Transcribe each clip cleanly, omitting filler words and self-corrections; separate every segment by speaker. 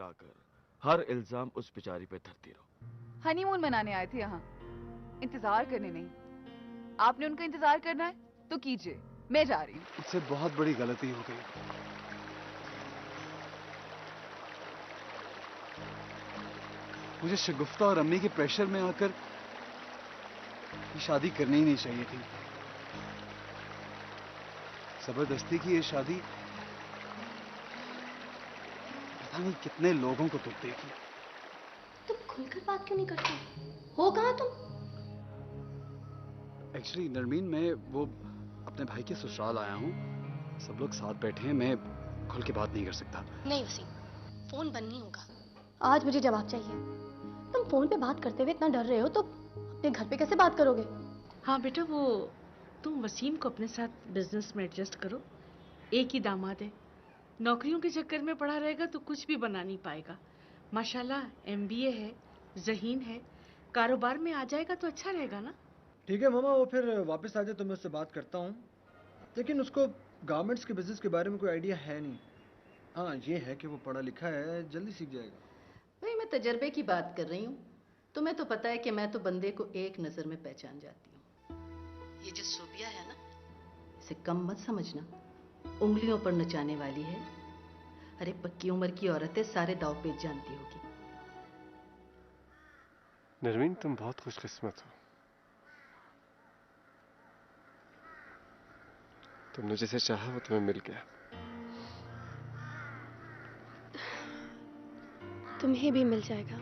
Speaker 1: लगाकर हर इल्जाम उस बेचारी पे धरती रहो।
Speaker 2: हनीमून मनाने आए थे यहाँ, इंतजार करने नहीं। आपने उनका इंतजार करना है तो कीजिए, मैं जा रही हूँ।
Speaker 3: इससे बहुत बड़ी गलती हो गई। मुझे शगुफ्ता और अम्मी के प्रेशर में आकर ये शादी करनी ही नहीं चाहिए थी। जबरदस्ती की ये शादी पता नहीं कितने लोगों को दुख देगी।
Speaker 4: तुम खुलकर बात क्यों नहीं करते हो? कहाँ तुम?
Speaker 3: एक्चुअली नरमीन, मैं वो अपने भाई के ससुराल आया हूँ। सब लोग साथ बैठे हैं, मैं खुल के बात नहीं कर सकता।
Speaker 4: नहीं वसीम, फोन बंद नहीं होगा। आज मुझे जवाब चाहिए। तुम फोन पे बात करते हुए इतना डर रहे हो तो अपने घर पे कैसे बात करोगे?
Speaker 5: हाँ बेटा, वो तुम वसीम को अपने साथ बिजनेस में एडजस्ट करो। एक ही दामाद है, नौकरियों के चक्कर में पड़ा रहेगा तो कुछ भी बना नहीं पाएगा। माशाल्लाह एमबीए है, ज़हीन है, कारोबार में आ जाएगा तो अच्छा रहेगा ना।
Speaker 6: ठीक है मामा, वो फिर वापस आ जाए तो मैं उससे बात करता हूँ। लेकिन उसको गारमेंट्स के बिजनेस के बारे में कोई आइडिया है नहीं। हाँ ये है कि वो पढ़ा लिखा है, जल्दी सीख जाएगा।
Speaker 7: भाई मैं तजर्बे की बात कर रही हूँ। तुम्हें तो पता है कि मैं तो बंदे को एक नज़र में पहचान जाती हूँ। ये जो सूबिया है ना, इसे कम मत समझना, उंगलियों पर नचाने वाली है। अरे पक्की उम्र की औरतें सारे दाव पेच जानती होगी।
Speaker 8: नरमीन, तुम बहुत खुशकिस्मत हो। तुमने जिसे चाहा वो तुम्हें मिल गया।
Speaker 4: तुम्हें भी मिल जाएगा।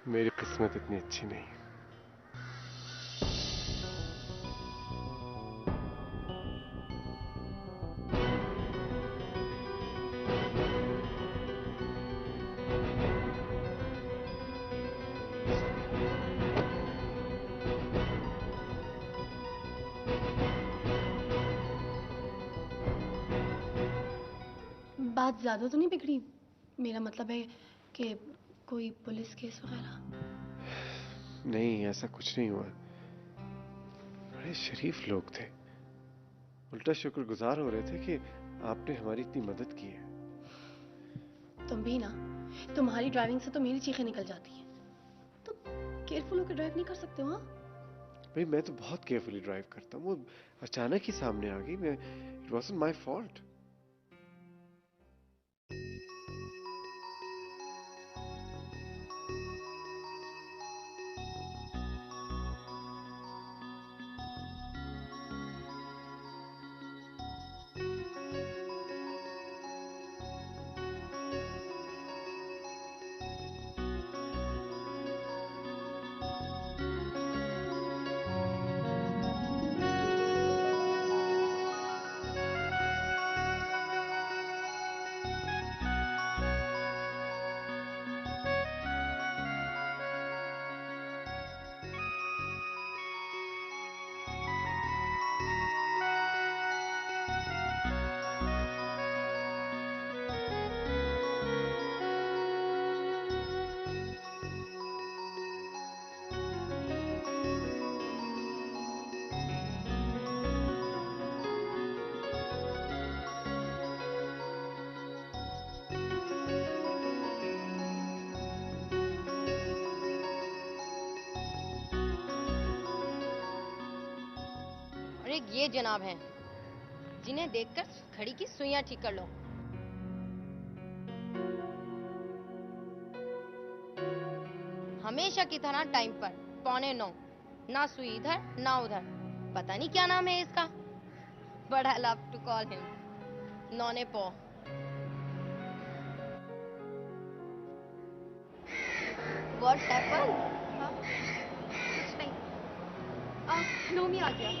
Speaker 8: मेरी किस्मत इतनी अच्छी नहीं।
Speaker 4: बात ज्यादा तो नहीं बिगड़ी? मेरा मतलब है कि कोई पुलिस केस वगैरह?
Speaker 8: नहीं, ऐसा कुछ नहीं हुआ। बड़े शरीफ लोग थे, उल्टा शुक्रगुजार हो रहे थे कि आपने हमारी इतनी मदद की है।
Speaker 4: तुम भी ना, तुम्हारी ड्राइविंग से तो मेरी चीखें निकल जाती हैं। तुम केयरफुल होकर ड्राइव नहीं कर सकते हो? हाँ
Speaker 8: भाई, मैं तो बहुत केयरफुली ड्राइव करता हूँ। वो अचानक ही सामने आ गई। It wasn't my fault.
Speaker 9: और एक ये जनाब हैं जिन्हें देखकर घड़ी की सुइयां ठीक कर लो। हमेशा की तरह टाइम पर 8:45, ना सुई इधर ना उधर। पता नहीं क्या नाम है इसका, but I love to call him नौने पो। What happened? कुछ नहीं, नोमी आ गया।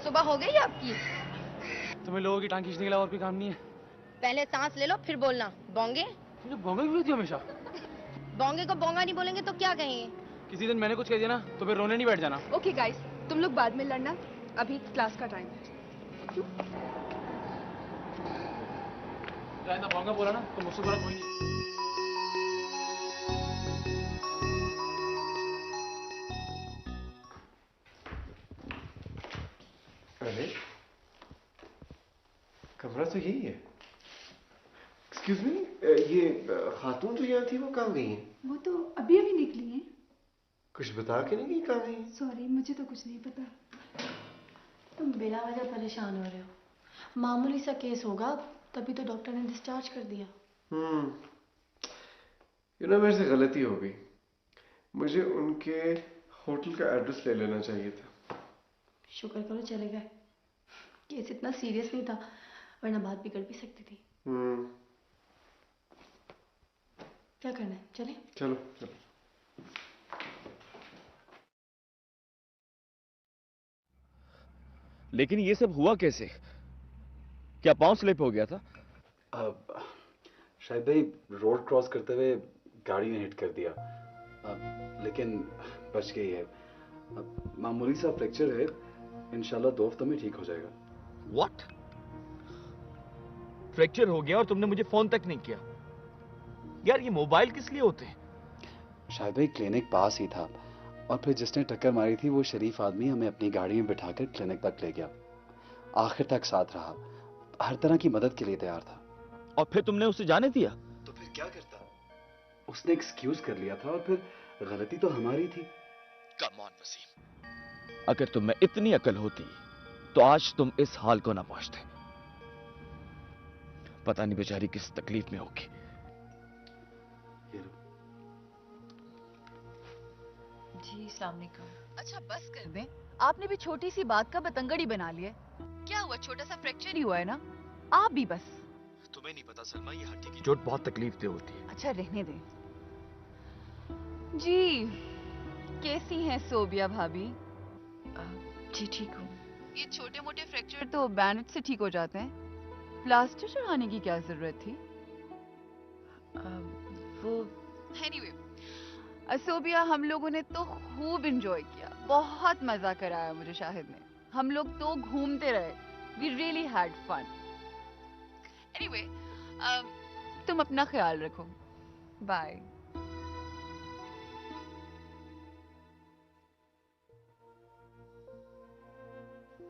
Speaker 9: सुबह हो गई आपकी?
Speaker 10: तुम्हें लोगों की टांग खींचने के अलावा और भी काम नहीं है?
Speaker 9: पहले सांस ले लो फिर बोलना। बोंगे?
Speaker 10: तुझे बोंगा क्यों होती है हमेशा?
Speaker 9: बोंगे को बोंगा नहीं बोलेंगे तो क्या कहेंगे?
Speaker 10: किसी दिन मैंने कुछ कह दिया ना तो फिर रोने नहीं बैठ जाना।
Speaker 2: ओके गाइस, तुम लोग बाद में लड़ना, अभी क्लास का टाइम है।
Speaker 10: बोंगा बोला ना तो मुझसे बुरा कोई नहीं।
Speaker 8: अरे कमरा तो यही है। एक्सक्यूज मी, ये खातून जो यहाँ थी वो कहाँ गई हैं?
Speaker 11: वो तो अभी अभी निकली हैं।
Speaker 8: कुछ बता के नहीं गई कहाँ गई हैं?
Speaker 11: सॉरी, मुझे तो कुछ नहीं पता।
Speaker 4: तुम बिना वजह परेशान हो रहे हो। मामूली सा केस होगा, तभी तो डॉक्टर ने डिस्चार्ज कर दिया।
Speaker 8: मेरे से गलती हो गई। मुझे उनके होटल का एड्रेस ले लेना चाहिए था।
Speaker 4: शुक्र करो चले गए। केस इतना सीरियस नहीं था, वरना बात बिगड़ भी सकती थी। क्या करना है, चले?
Speaker 8: चलो चलो।
Speaker 1: लेकिन ये सब हुआ कैसे? क्या पांव स्लिप हो गया था?
Speaker 3: शायद भाई रोड क्रॉस करते हुए गाड़ी ने हिट कर दिया, लेकिन बच गई है। मामूली सा फ्रैक्चर है, इंशाल्लाह 2 हफ्तों में ठीक हो जाएगा।
Speaker 1: व्हाट? फ्रैक्चर हो गया और तुमने मुझे फोन तक नहीं किया? यार ये मोबाइल किस लिए होते हैं?
Speaker 3: शायद भाई क्लिनिक पास ही था, और फिर जिसने टक्कर मारी थी वो शरीफ आदमी हमें अपनी गाड़ी में बिठाकर क्लिनिक तक ले गया। आखिर तक साथ रहा, हर तरह की मदद के लिए तैयार था।
Speaker 1: और फिर तुमने उसे जाने दिया?
Speaker 3: तो फिर क्या करता? उसने एक्सक्यूज कर लिया था, और फिर गलती तो हमारी थी।
Speaker 1: कम ऑन वसीम, अगर तुम में इतनी अकल होती तो आज तुम इस हाल को ना पहुंचते। पता नहीं बेचारी किस तकलीफ में होगी।
Speaker 2: जी अस्सलाम वालेकुम। अच्छा बस कर दें, आपने भी छोटी सी बात का बतंगड़ी बना लिया। क्या हुआ, छोटा सा फ्रैक्चर ही हुआ है ना। आप भी बस।
Speaker 1: तुम्हें नहीं पता सलमा, ये हड्डी की चोट बहुत तकलीफ दे होती है।
Speaker 2: अच्छा रहने दें। जी कैसी हैं सोबिया भाभी? जी ठीक हूँ। ये छोटे मोटे फ्रैक्चर तो बैंडेज से ठीक हो जाते हैं, प्लास्टर चढ़ाने की क्या जरूरत थी? वो एनीवे सोबिया, हम लोगों ने तो खूब एंजॉय किया, बहुत मजा कराया मुझे शाहिद ने। हम लोग तो घूमते रहे, we really had fun. Anyway तुम अपना ख्याल रखो, बाय।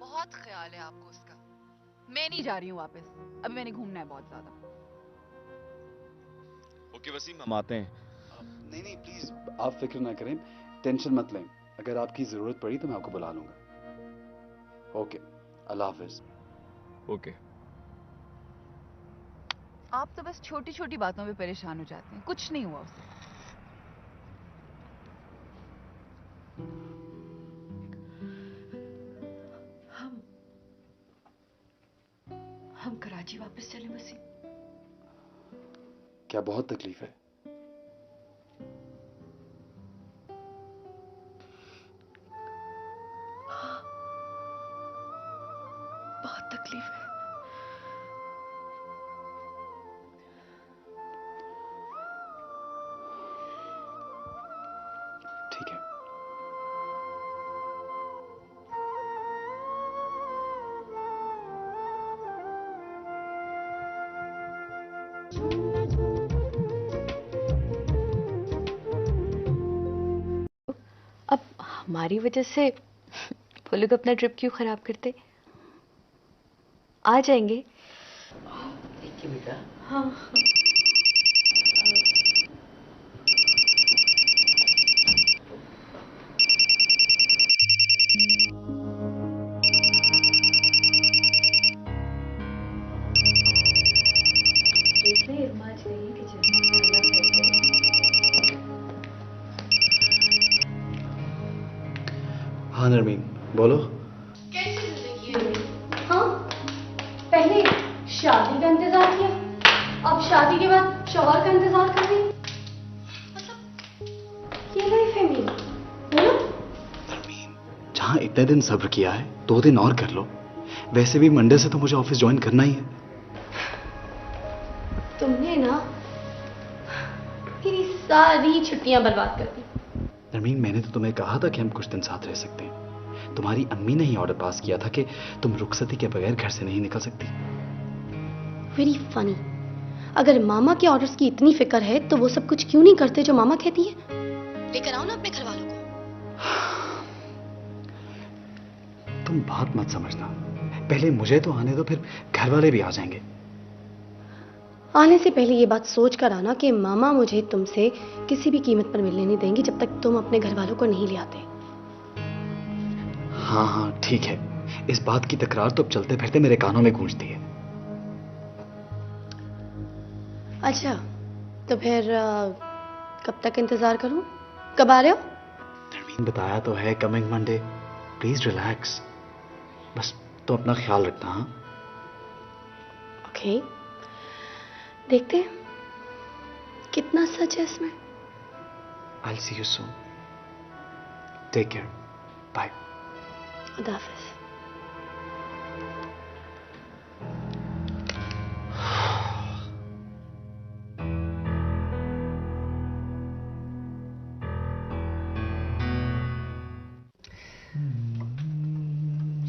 Speaker 2: बहुत ख्याल है आपको उसका। मैं नहीं जा रही हूँ वापस, अभी मैंने घूमना है बहुत ज्यादा।
Speaker 1: ओके वसीम, हम आते हैं।
Speaker 3: नहीं प्लीज आप फिक्र ना करें, टेंशन मत लें। अगर आपकी जरूरत पड़ी तो मैं आपको बुला लूंगा। ओके, अल्लाह हाफिज।
Speaker 1: ओके।
Speaker 2: आप तो बस छोटी छोटी बातों पे परेशान हो जाते हैं, कुछ नहीं हुआ उसे।
Speaker 4: हम कराची वापस चले वसीम।
Speaker 3: क्या बहुत तकलीफ है?
Speaker 4: बहुत तकलीफ है।
Speaker 3: ठीक है।
Speaker 12: अब हमारी वजह से वो लोग अपना ट्रिप क्यों खराब करते? आ जाएंगे।
Speaker 7: देखिए बेटा।
Speaker 12: हाँ।
Speaker 3: हाँ नरमीन बोलो।
Speaker 4: कैसी जिंदगी है? हाँ, पहले शादी का इंतजार किया, अब शादी के बाद शौहर का इंतजार कर रही। मतलब ये लाइफ है मेरी, बोलो।
Speaker 3: जहाँ इतने दिन सब्र किया है 2 दिन और कर लो। वैसे भी मंडे से तो मुझे ऑफिस ज्वाइन करना ही है।
Speaker 4: तुमने ना मेरी सारी छुट्टियां बर्बाद कर दी।
Speaker 3: नरमीन मैंने तो तुम्हें कहा था कि हम कुछ दिन साथ रह सकते हैं। तुम्हारी अम्मी ने ही ऑर्डर पास किया था कि तुम रुखसती के बगैर घर से नहीं निकल सकती।
Speaker 4: Very funny. अगर मामा के ऑर्डर्स की इतनी फिक्र है तो वो सब कुछ क्यों नहीं करते जो मामा कहती है? लेकर आओ ना अपने घर वालों को।
Speaker 3: तुम बात मत समझना, पहले मुझे तो आने दो, फिर घर वाले भी आ जाएंगे।
Speaker 4: आने से पहले ये बात सोच कर आना कि मामा मुझे तुमसे किसी भी कीमत पर मिलने नहीं देंगी जब तक तुम अपने घर वालों को नहीं ले आते।
Speaker 3: हाँ हाँ ठीक है, इस बात की तकरार तो अब चलते फिरते मेरे कानों में गूंजती है।
Speaker 4: अच्छा तो फिर कब तक इंतजार करूं? कब आ रहे हो?
Speaker 3: नरमीन बताया तो है कमिंग मंडे। प्लीज रिलैक्स, बस तो अपना ख्याल रखना। हाँ
Speaker 4: ओके, देखते हैं कितना सच है इसमें।
Speaker 3: I'll see you soon. Take care. Bye.
Speaker 4: खुदा हाफिज।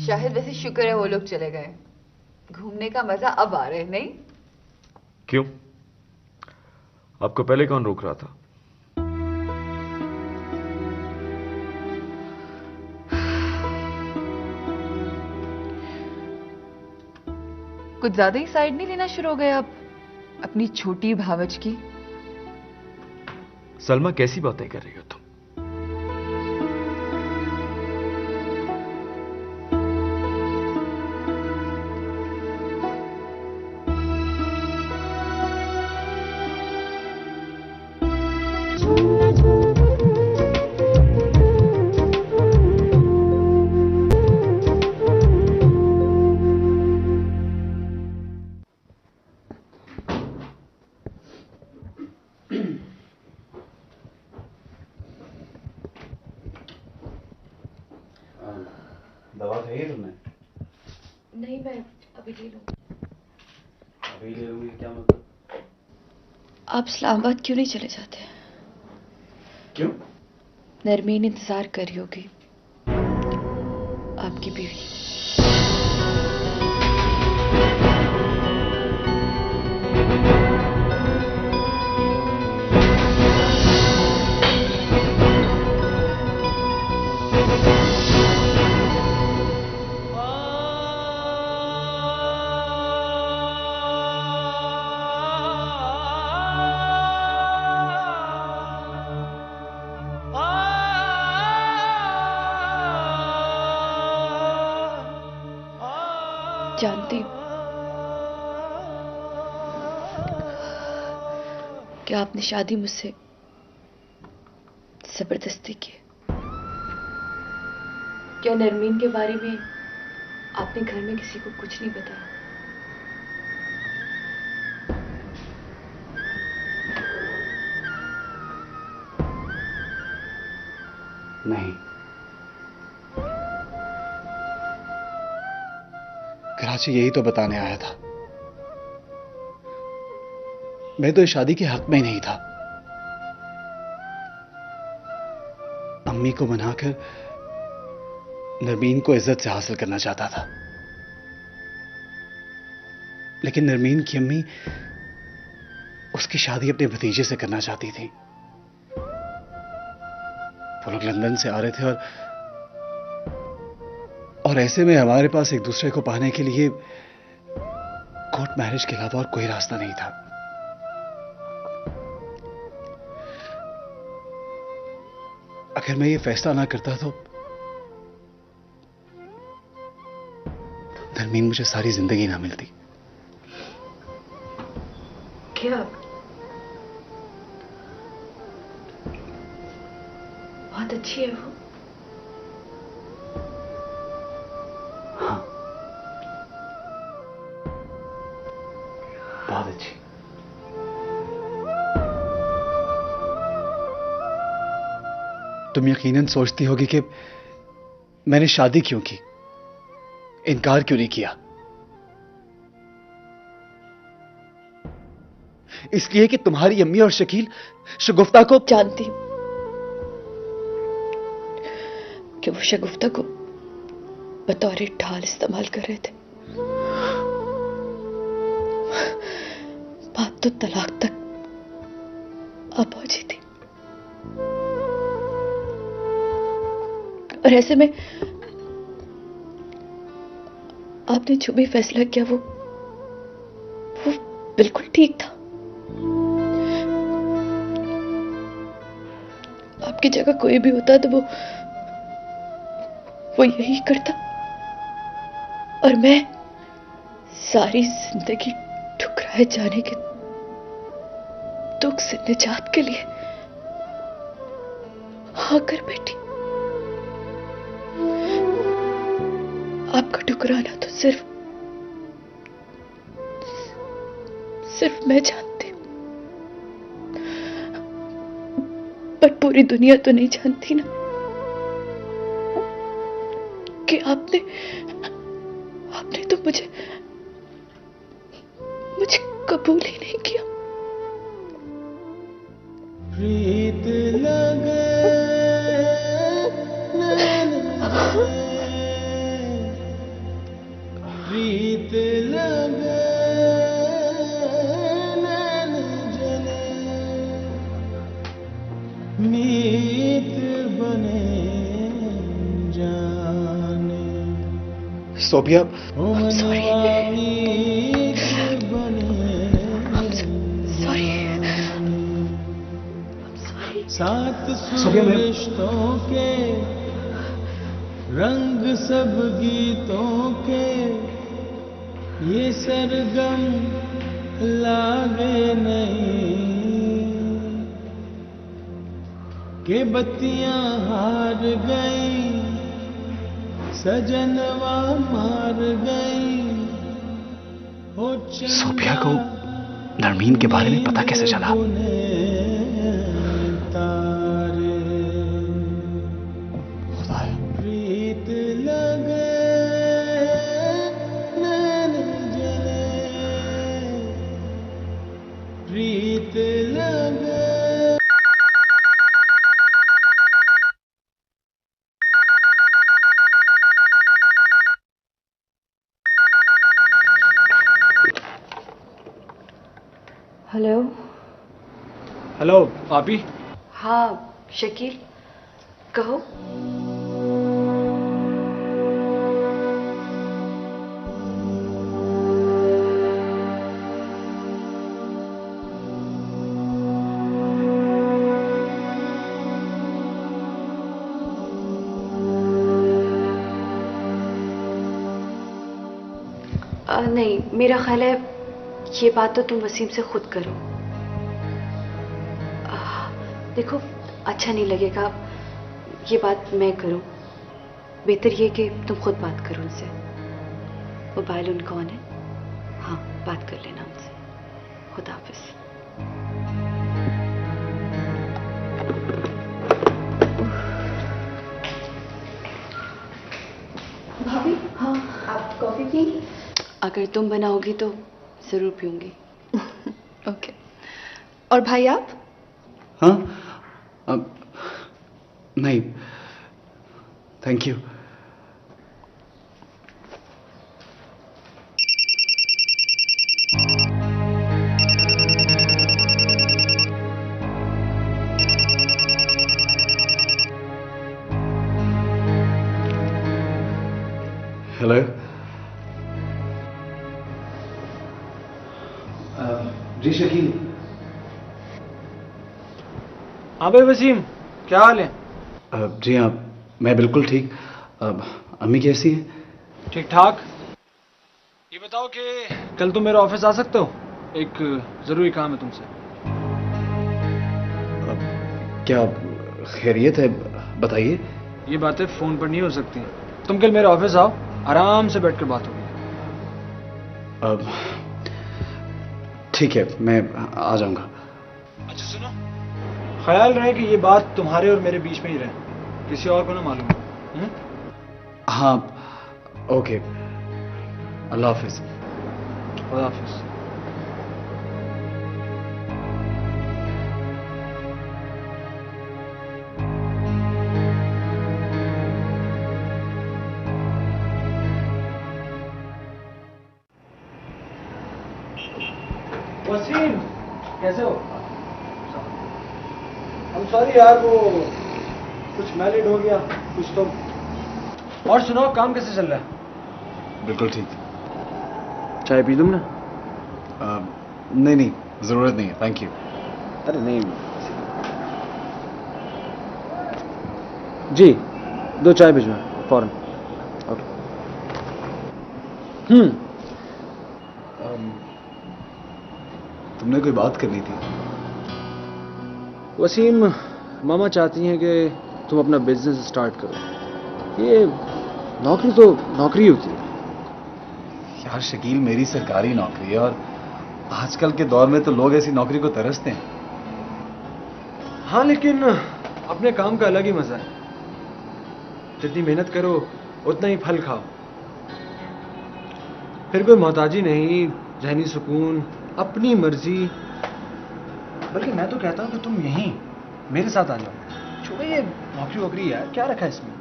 Speaker 2: शाहिद वैसे शुक्र है वो लोग चले गए, घूमने का मजा अब आ रहा है नहीं?
Speaker 1: क्यों? आपको पहले कौन रोक रहा था?
Speaker 2: कुछ ज्यादा ही साइड नहीं लेना शुरू हो गए आप अपनी छोटी भावच की?
Speaker 1: सलमा कैसी बातें कर रही हो तुम?
Speaker 3: दवा खाई है तुमने?
Speaker 12: नहीं, मैं अभी ले लूँ।
Speaker 3: अभी ले लूंगी क्या मतलब?
Speaker 12: आप इस्लामाबाद क्यों नहीं चले जाते?
Speaker 3: क्यों?
Speaker 12: नरमीन इंतजार कर रही होगी, आपकी बीवी। जानती हूँ कि आपने शादी मुझसे जबरदस्ती की। क्या नरमीन के बारे में आपने घर में किसी को कुछ नहीं बताया?
Speaker 3: नहीं, कराची यही तो बताने आया था। मैं तो इस शादी के हक में ही नहीं था। अम्मी को मनाकर नरमीन को इज्जत से हासिल करना चाहता था, लेकिन नरमीन की अम्मी उसकी शादी अपने भतीजे से करना चाहती थी। वो लोग लंदन से आ रहे थे और ऐसे में हमारे पास एक दूसरे को पाने के लिए कोर्ट मैरिज के अलावा और कोई रास्ता नहीं था। अगर मैं ये फैसला ना करता तो नरमीन मुझे सारी जिंदगी ना मिलती।
Speaker 12: क्या बहुत अच्छी है वो?
Speaker 3: हाँ, बहुत अच्छी। तुम यकीनन सोचती होगी कि मैंने शादी क्यों की, इनकार क्यों नहीं किया। इसलिए कि तुम्हारी अम्मी और शकील शगुफ्ता को
Speaker 12: जानती हूं कि वो शगुफ्ता को बतौर ढाल इस्तेमाल कर रहे थे। बात तो तलाक तक आ पहुंची थी और ऐसे में आपने जो भी फैसला किया वो बिल्कुल ठीक था। आपकी जगह कोई भी होता तो वो यही करता, और मैं सारी जिंदगी ठुकराए जाने के दुख से निजात के लिए हाँ कर बैठी। आपका ठुकराना तो सिर्फ मैं जानती हूं, पर पूरी दुनिया तो नहीं जानती ना कि आपने तो मुझे कबूल ही नहीं किया।
Speaker 13: प्रीत लगे प्रीत लगे नैन जले मीत बने जाने
Speaker 3: सोबिया,
Speaker 13: सात रिश्तों के रंग सब गीतों के ये सरगम लागे नहीं के बत्तियां हार गई सजनवा मार गई।
Speaker 3: सोबिया को नरमीन के बारे में पता कैसे चला?
Speaker 13: प्रीत लगे नैन जले प्रीत लगे।
Speaker 12: हेलो।
Speaker 10: हेलो भाभी।
Speaker 12: हाँ शकील, कहो। नहीं, मेरा ख्याल है ये बात तो तुम वसीम से खुद करो। देखो अच्छा नहीं लगेगा ये बात मैं करूं, बेहतर ये कि तुम खुद बात करो उनसे। मोबाइल उनका ऑन है, हाँ बात कर लेना उनसे। खुदा हाफिज।
Speaker 4: भाभी, हाँ आप कॉफी पिएंगी?
Speaker 12: अगर तुम बनाओगी तो जरूर पीऊंगी।
Speaker 4: ओके। और भाई आप?
Speaker 3: हाँ नहीं थैंक यू। हेलो। जी शकील।
Speaker 10: हाँ भाई वसीम, क्या हाल है?
Speaker 3: जी हाँ मैं बिल्कुल ठीक। अम्मी कैसी है?
Speaker 10: ठीक ठाक। ये बताओ कि कल तुम मेरे ऑफिस आ सकते हो? एक जरूरी काम है तुमसे।
Speaker 3: क्या खैरियत है, बताइए।
Speaker 10: ये बातें फोन पर नहीं हो सकती। तुम कल मेरे ऑफिस आओ, आराम से बैठकर बात होगी।
Speaker 3: ठीक है मैं आ जाऊंगा।
Speaker 10: अच्छा सुनो, ख्याल रहे कि ये बात तुम्हारे और मेरे बीच में ही रहे, किसी और को ना मालूम हो।
Speaker 3: हाँ ओके, अल्लाह हाफिज।
Speaker 10: खुदा हाफिज। वसीम कैसे हो? हम सॉरी यार, वो कुछ मैलिड हो गया कुछ तो। और सुनाओ काम कैसे चल रहा है?
Speaker 3: बिल्कुल ठीक।
Speaker 6: चाय पी लूँ ना?
Speaker 3: नहीं नहीं, जरूरत नहीं है, थैंक यू।
Speaker 6: अरे नहीं जी, 2 चाय भिजवा फौरन। ओके।
Speaker 3: तुमने कोई बात करनी थी?
Speaker 6: वसीम, मामा चाहती हैं कि तुम अपना बिजनेस स्टार्ट करो। ये नौकरी तो नौकरी होती है
Speaker 3: यार शकील, मेरी सरकारी नौकरी है और आजकल के दौर में तो लोग ऐसी नौकरी को तरसते हैं।
Speaker 6: हाँ, लेकिन अपने काम का अलग ही मजा है। जितनी मेहनत करो उतना ही फल खाओ। फिर कोई मोहताजी नहीं, जहनी सुकून, अपनी मर्जी। बल्कि मैं तो कहता हूँ कि तुम यहीं मेरे साथ आ जाओ। छोड़ो ये नौकरी वोकरी यार, क्या रखा है इसमें?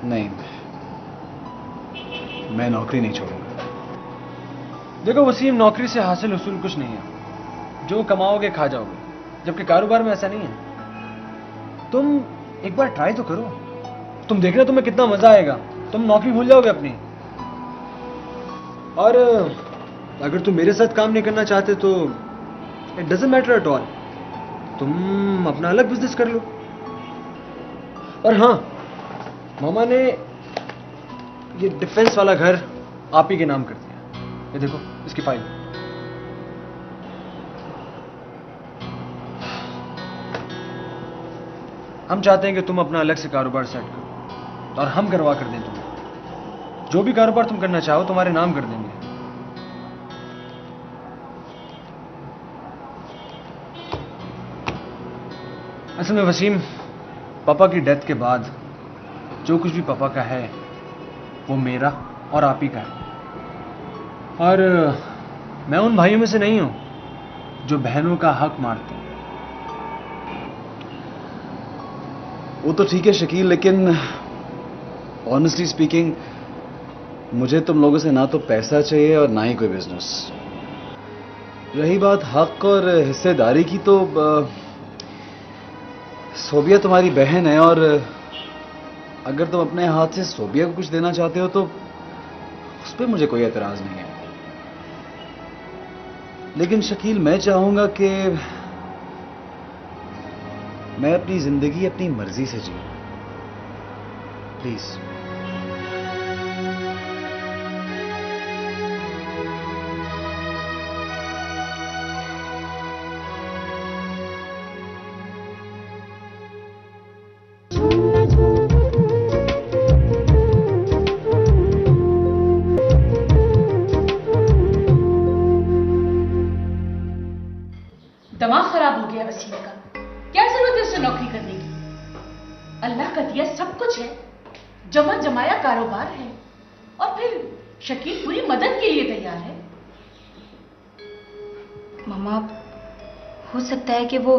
Speaker 3: नहीं, मैं नौकरी नहीं छोड़ूंगा।
Speaker 6: देखो वसीम, नौकरी से हासिल उसूल कुछ नहीं है। जो कमाओगे खा जाओगे, जबकि कारोबार में ऐसा नहीं है। तुम एक बार ट्राई तो करो, तुम देखना तुम्हें कितना मजा आएगा। तुम नौकरी भूल जाओगे अपनी। और अगर तुम मेरे साथ काम नहीं करना चाहते तो it doesn't matter at all, तुम अपना अलग बिजनेस कर लो। और हाँ, मामा ने ये डिफेंस वाला घर आप ही के नाम कर दिया। ये देखो इसकी फाइल। हम चाहते हैं कि तुम अपना अलग से कारोबार सेट करो और हम करवा कर दें तुम्हें। जो भी कारोबार तुम करना चाहो तुम्हारे नाम कर देंगे। असल में वसीम, पापा की डेथ के बाद जो कुछ भी पापा का है वो मेरा और आप ही का है। और मैं उन भाइयों में से नहीं हूं जो बहनों का हक मारते हैं।
Speaker 3: वो तो ठीक है शकील, लेकिन ऑनेस्टली स्पीकिंग मुझे तुम लोगों से ना तो पैसा चाहिए और ना ही कोई बिजनेस। रही बात हक और हिस्सेदारी की, तो सोबिया तुम्हारी बहन है और अगर तुम अपने हाथ से सोबिया को कुछ देना चाहते हो तो उस पर मुझे कोई एतराज नहीं है। लेकिन शकील, मैं चाहूंगा कि मैं अपनी जिंदगी अपनी मर्जी से जीऊं। प्लीज।
Speaker 5: दिमाग खराब हो गया वसीम का। क्या जरूरत है उसे नौकरी करने की? अल्लाह का दिया सब कुछ है, जमा जमाया कारोबार है, और फिर शकील पूरी मदद के लिए तैयार है।
Speaker 12: मामा, हो सकता है कि वो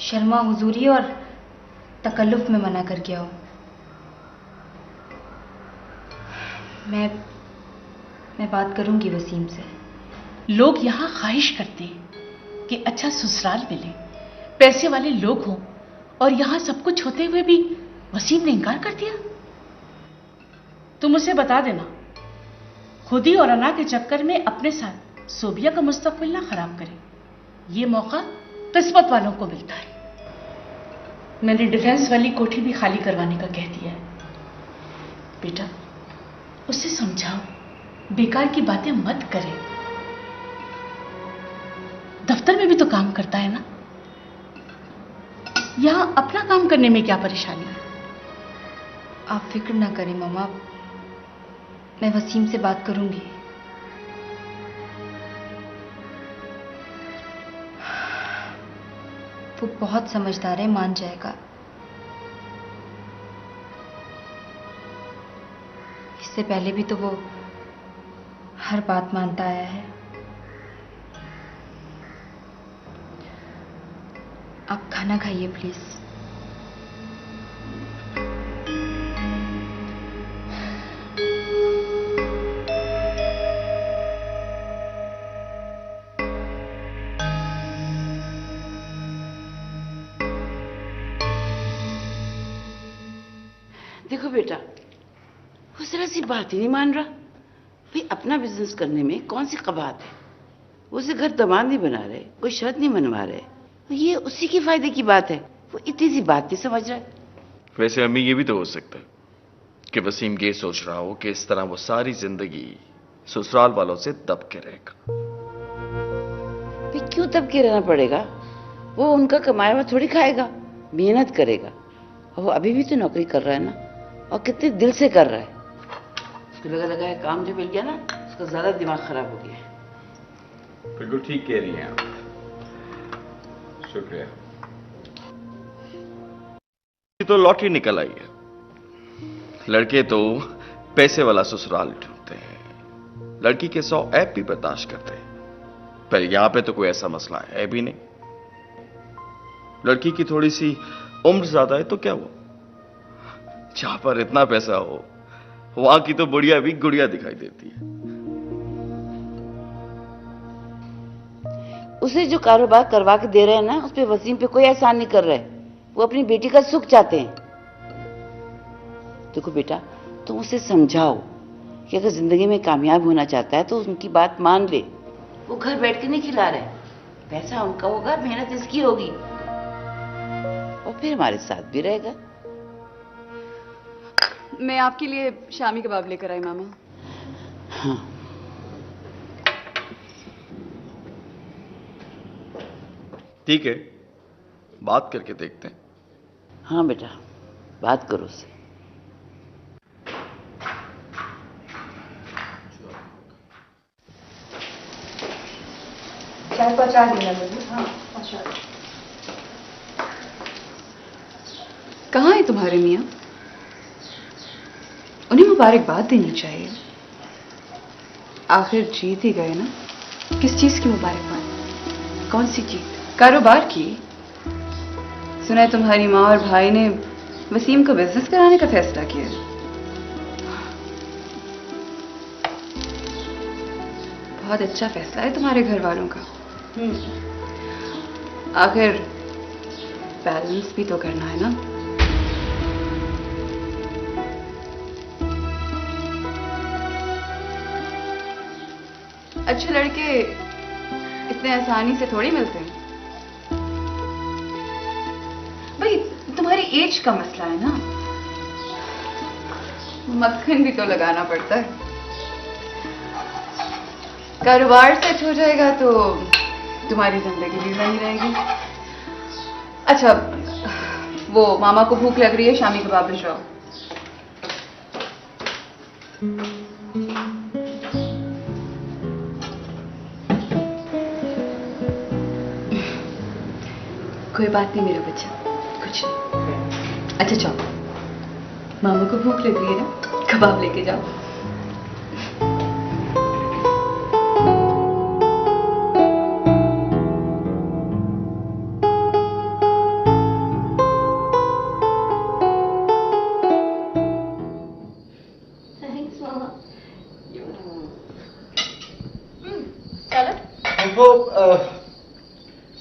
Speaker 12: शर्मा हुजूरी और तकल्लुफ में मना कर गया हो। मैं बात करूंगी वसीम से।
Speaker 5: लोग यहाँ ख्वाहिश करते हैं कि अच्छा ससुराल मिले, पैसे वाले लोग हों, और यहाँ सब कुछ होते हुए भी वसीम ने इनकार कर दिया। तुम उसे बता देना, खुदी और अना के चक्कर में अपने साथ सोबिया का मुस्तकबिल ना खराब करे। ये मौका किस्मत वालों को मिलता है। मैंने डिफेंस वाली कोठी भी खाली करवाने का कह दिया है। बेटा, उसे समझाओ, बेकार की बातें मत करे। दफ्तर में भी तो काम करता है ना, यहां अपना काम करने में क्या परेशानी है?
Speaker 12: आप फिक्र ना करें मामा, मैं वसीम से बात करूंगी। वो बहुत समझदार है, मान जाएगा। इससे पहले भी तो वो हर बात मानता आया है। आप खाना खाइए प्लीज।
Speaker 5: देखो बेटा, वो जरा सी बात ही नहीं मान रहा।
Speaker 14: भाई अपना बिजनेस करने में कौन सी कबात है? वो उसे घर दामाद नहीं बना रहे, कोई शर्त नहीं मनवा रहे, तो ये उसी के फायदे की बात है। वो इतनी सी बात नहीं समझ रहा है।
Speaker 1: वैसे अम्मी ये भी तो हो सकता है कि वसीम ये सोच रहा हो कि इस तरह वो सारी जिंदगी ससुराल वालों से दब के रहेगा।
Speaker 14: भाई क्यों दब के रहना पड़ेगा? वो उनका कमाया हुआ थोड़ी खाएगा, मेहनत करेगा। और वो अभी भी तो नौकरी कर रहा है ना, और कितने दिल से कर रहा है। उसको लगा है काम जो मिल गया ना, उसका ज्यादा दिमाग खराब हो गया।
Speaker 1: बिल्कुल ठीक कह रही हैं आप। शुक्रिया। तो लॉटरी निकल आई है। लड़के तो पैसे वाला ससुराल ढूंढते हैं, लड़की के 100 ऐप भी बर्दाश्त करते हैं, पर यहां पे तो कोई ऐसा मसला है भी नहीं। लड़की की थोड़ी सी उम्र ज्यादा है तो क्या हुआ, जहां पर इतना पैसा हो वहां की तो बुढ़िया भी गुड़िया दिखाई देती है।
Speaker 14: उसे जो कारोबार करवा के दे रहे हैं ना, उस पे वसीम पे कोई एहसान नहीं कर रहे। वो अपनी बेटी का सुख चाहते हैं। देखो बेटा, तुम उसे समझाओ कि अगर जिंदगी में कामयाब होना चाहता है तो उनकी बात मान ले। वो घर बैठ के नहीं खिला रहे, पैसा उनका होगा, मेहनत इसकी होगी, और फिर हमारे साथ भी रहेगा।
Speaker 2: मैं आपके लिए शामी कबाब लेकर आई मामा।
Speaker 14: हाँ।
Speaker 1: ठीक है, बात करके देखते हैं।
Speaker 14: हाँ बेटा, बात करो उससे।
Speaker 11: चाय पहुंचा देना मुझे। हाँ पहुंचा।
Speaker 2: कहाँ है तुम्हारे मियाँ? उन्हें मुबारकबाद देनी चाहिए, आखिर जीत ही गए ना।
Speaker 11: किस चीज की मुबारकबाद? कौन सी जीत?
Speaker 2: कारोबार की। सुना है तुम्हारी माँ और भाई ने वसीम को बिजनेस कराने का फैसला किया। बहुत अच्छा फैसला है तुम्हारे घर वालों का। आखिर बैलेंस भी तो करना है ना। अच्छे लड़के इतने आसानी से थोड़ी मिलते हैं भाई। तुम्हारी एज का मसला है ना, मक्खन भी तो लगाना पड़ता है। कारोबार सेट हो जाएगा तो तुम्हारी जिंदगी भी बनी रहेगी। अच्छा, वो मामा को भूख लग रही है, शामी कबाब भिजवाओ। कोई बात नहीं मेरा बच्चा, कुछ नहीं। अच्छा चलो, मामा को भूख लग रही है ना, कबाब लेके जाओ।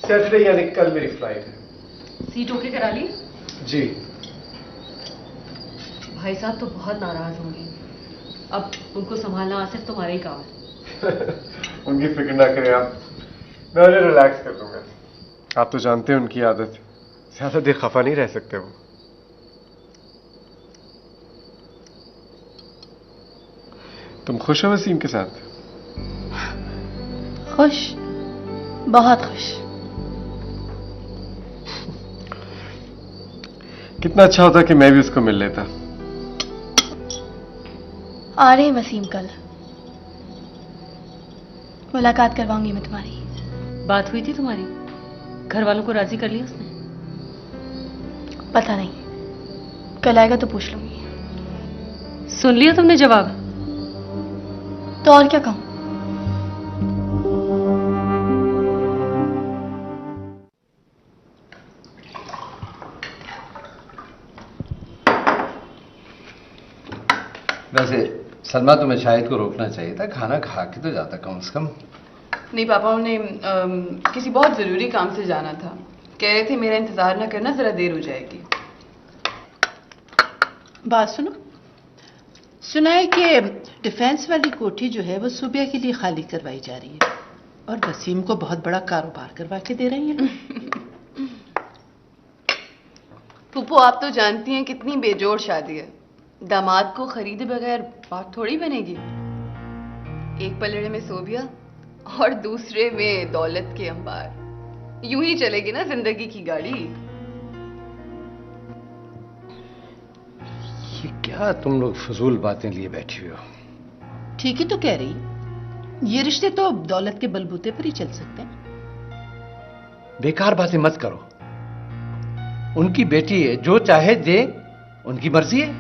Speaker 8: सैटरडे यानी कल मेरी फ्लाइट है।
Speaker 5: सीट ओके करा ली?
Speaker 8: जी।
Speaker 5: भाई साहब तो बहुत नाराज होंगे, अब उनको संभालना सिर्फ तुम्हारा ही काम है।
Speaker 8: उनकी फिक्र ना करें आप, मैं उन्हें रिलैक्स कर दूंगा। आप तो जानते हैं उनकी आदत, ज्यादा देर खफा नहीं रह सकते वो। तुम खुश हो वसीम के साथ?
Speaker 4: खुश, बहुत खुश।
Speaker 8: कितना अच्छा होता कि मैं भी उसको मिल लेता।
Speaker 4: आ रहे हैं वसीम कल, मुलाकात करवाऊंगी मैं तुम्हारी।
Speaker 5: बात हुई थी तुम्हारी? घर वालों को राजी कर लिया उसने?
Speaker 4: पता नहीं, कल आएगा तो पूछ लूंगी।
Speaker 5: सुन लिया तुमने जवाब?
Speaker 4: तो और क्या कहूं?
Speaker 3: वैसे सलमा, तुम्हें शाहिद को रोकना चाहिए था, खाना खा के तो जाता कम से कम।
Speaker 2: नहीं पापा, उन्हें किसी बहुत जरूरी काम से जाना था। कह रहे थे मेरा इंतजार न करना, जरा देर हो जाएगी।
Speaker 7: बात सुनो, सुना है कि डिफेंस वाली कोठी जो है वो सुबिया के लिए खाली करवाई जा रही है और वसीम को बहुत बड़ा कारोबार करवा के दे रही है।
Speaker 2: फूफो आप तो जानती हैं कितनी बेजोड़ शादी है। दामाद को खरीदे बगैर बात थोड़ी बनेगी। एक पलड़े में सोबिया और दूसरे में दौलत के अंबार। यूं ही चलेगी ना जिंदगी की गाड़ी।
Speaker 15: ये क्या तुम लोग फजूल बातें लिए बैठी हुई हो?
Speaker 7: ठीक ही तो कह रही, ये रिश्ते तो दौलत के बलबूते पर ही चल सकते हैं।
Speaker 15: बेकार बातें मत करो। उनकी बेटी है, जो चाहे दे, उनकी मर्जी है।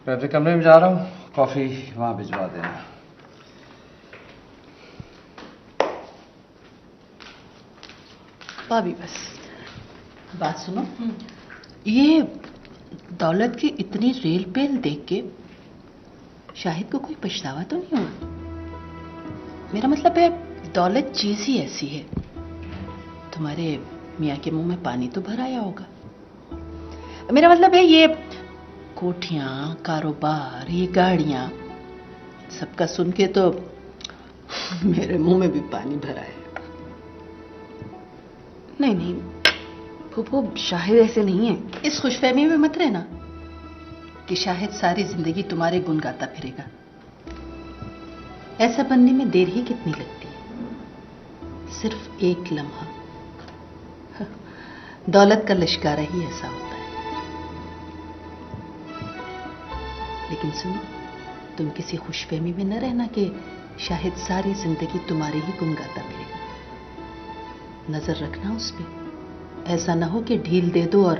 Speaker 15: मैं अपने कमरे में जा रहा हूं, कॉफी वहां भिजवा देना।
Speaker 7: भाभी बस बात सुनो, ये दौलत की इतनी रेल पेल देख के शाहिद को कोई पछतावा तो नहीं हुआ? मेरा मतलब है दौलत चीज ही ऐसी है, तुम्हारे मियाँ के मुंह में पानी तो भर आया होगा। मेरा मतलब है ये कोठियां, कारोबार, ये गाड़ियां, सबका सुन के तो मेरे मुंह में भी पानी भरा है।
Speaker 12: नहीं नहीं फूफो, शाहिद ऐसे नहीं है।
Speaker 7: इस खुशफहमी में मत रहना कि शाहिद सारी जिंदगी तुम्हारे गुण गाता फिरेगा। ऐसा बनने में देर ही कितनी लगती है, सिर्फ एक लम्हा। दौलत का लिश्कारा ही ऐसा होता है। लेकिन सुनो, तुम किसी खुशफहमी में न रहना कि शाहिद सारी जिंदगी तुम्हारे ही गुण गाता फिरेगा। नजर रखना उस पे, ऐसा ना हो कि ढील दे दो और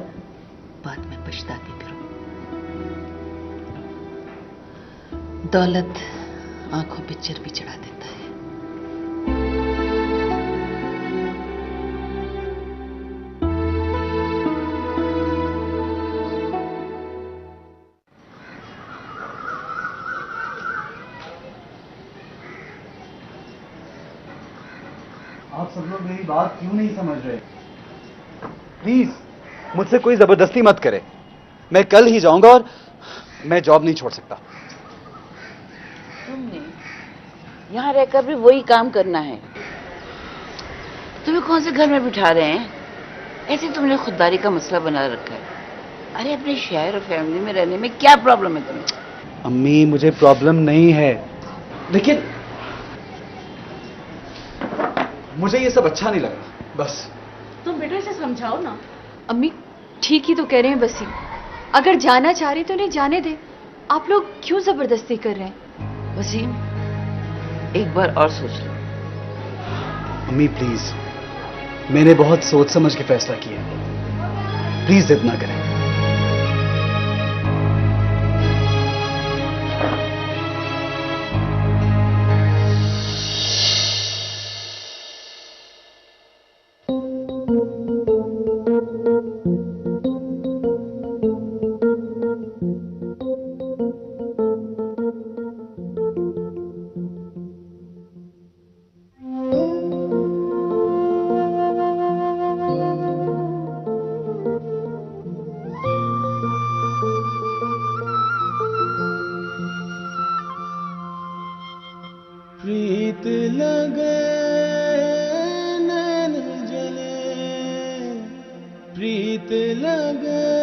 Speaker 7: बाद में पछता के फिरो। दौलत आंखों पे चर्बी चढ़ा देता है।
Speaker 3: आप सब लोग मेरी बात क्यों नहीं समझ रहे? प्लीज मुझसे कोई जबरदस्ती मत करे। मैं कल ही जाऊंगा और मैं जॉब नहीं छोड़ सकता।
Speaker 14: तुमने यहाँ रहकर भी वही काम करना है? तुम्हें कौन से घर में बिठा रहे हैं? ऐसे तुमने खुददारी का मसला बना रखा है। अरे अपने शहर और फैमिली में रहने में क्या प्रॉब्लम है तुम्हें?
Speaker 3: अम्मी मुझे प्रॉब्लम नहीं है, लेकिन मुझे ये सब अच्छा नहीं लगा। बस
Speaker 5: तुम बेटे से समझाओ ना।
Speaker 11: अम्मी ठीक ही तो कह रहे हैं वसीम, अगर जाना चाह रही तो उन्हें जाने दे। आप लोग क्यों जबरदस्ती कर रहे हैं?
Speaker 14: वसीम एक बार और सोच लो।
Speaker 3: अम्मी प्लीज, मैंने बहुत सोच समझ के फैसला किया, प्लीज जिद ना करें।
Speaker 13: प्रीत लगे नैन जले, प्रीत लगे